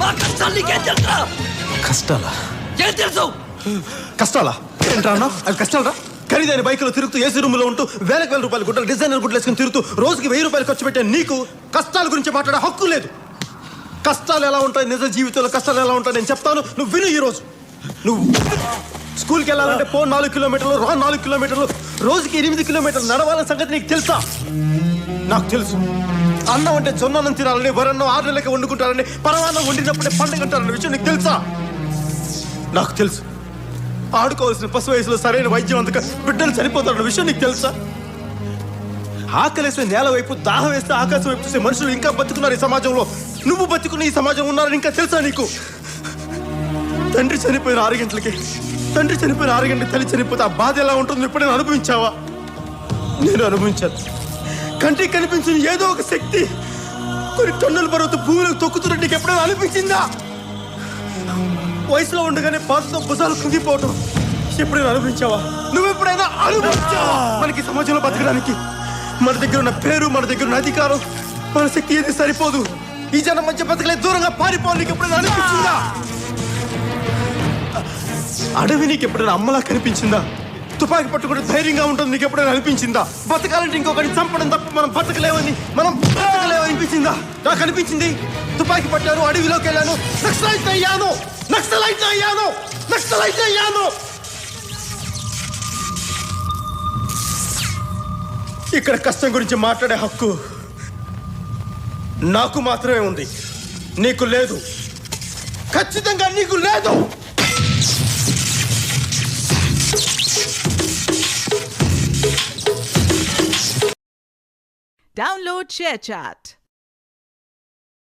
ఆ కష్టాలు నీకేం తెలుసా? కష్టాలా? ఏం తెలుసు? కష్టాలా ఏంట్రా అన్నా? అది కష్టాలరా? ఖరీదైన బైకులో తిరుగుతూ ఏసీ రూమ్ లో ఉంటూ వేల రూపాయలు గుడ్డలు డిజైనర్ గుడ్డలు వేసుకుని తిరుగుతూ రోజుకి 1000 రూపాయలు ఖర్చు పెట్టే నీకు కష్టాల గురించి మాట్లాడే హక్కు లేదు. కష్టాలు ఎలా ఉంటాయి, నిజ జీవితంలో కష్టాలు ఎలా ఉంటాయి నేను చెప్తాను, నువ్వు విను. ఈ రోజు నువ్వు స్కూల్కి వెళ్ళాలంటే 4 కిలోమీటర్లు, 4 కిలోమీటర్లు, రోజుకి 8 కిలోమీటర్లు నడవాలన్న సంగతి నీకు తెలుసా? నాకు తెలుసు. అన్నం అంటే జొన్నన్నం తినాలని, వరన్నం 6 నెలలకి వండుకుంటారని, పరమాన్నం వండినప్పుడే పండుగ అంటారన్న విషయం నీకు తెలుసా? నాకు తెలుసు. ఆడుకోవాల్సిన పశు వయసులో సరైన వైద్యం అందుక బిడ్డలు చనిపోతారన్న విషయం నీకు తెలుసా? ఆకలేస్తే నేల వైపు, దాహం వేస్తే ఆకాశం వైపు చూసే మనుషులు ఇంకా బతుకున్నారు ఈ సమాజంలో. నువ్వు బతుకున్న ఈ సమాజం ఉన్నారని ఇంకా తెలుసా నీకు? తండ్రి చనిపోయిన 6 గంటలకి తల్లి చనిపోతే ఆ బాధ ఎలా ఉంటుందో ఎప్పుడైనా అనుభవించావా? నేను అనుభవించాను. కంటికి కనిపించిన ఏదో ఒక శక్తి కొన్ని టన్నుల బరువుతో భూమిలోకి తొక్కుతున్నట్టు నీకు ఎప్పుడైనా అనిపించిందా? వయసులో ఉండగానే బాధతో భుజాలు కుంగిపోవటం ఎప్పుడైనా అనుభవించావా? నువ్వెప్పుడైనా అనుభవించావా? మనకి సమాజంలో బతకడానికి మన దగ్గర ఉన్న పేరు, మన దగ్గర ఉన్న అధికారం, మన శక్తి ఏది సరిపోదు. ఈ జనం మధ్య బతకలే, దూరంగా పారిపోవాలి నీకు ఎప్పుడైనా అనిపించిందా? అడవి నీకు ఎప్పుడైనా అమ్మలా కనిపించిందా? తుపాకీ పట్టుకుంటే ధైర్యంగా ఉంటుంది నీకు ఎప్పుడైనా అనిపించిందా? బతకాలంటే ఇంకొకరిని చంపడం తప్ప మనం బతకలేమని అనిపించిందా? నాకు అనిపించింది. తుపాకీ పట్టాను, అడవిలోకి వెళ్ళాను, నక్సలైట్ అయ్యాను. ఇక్కడ కష్టం గురించి మాట్లాడే హక్కు నాకు మాత్రమే ఉంది, నీకు లేదు. ఖచ్చితంగా నీకు లేదు. Download ShareChat.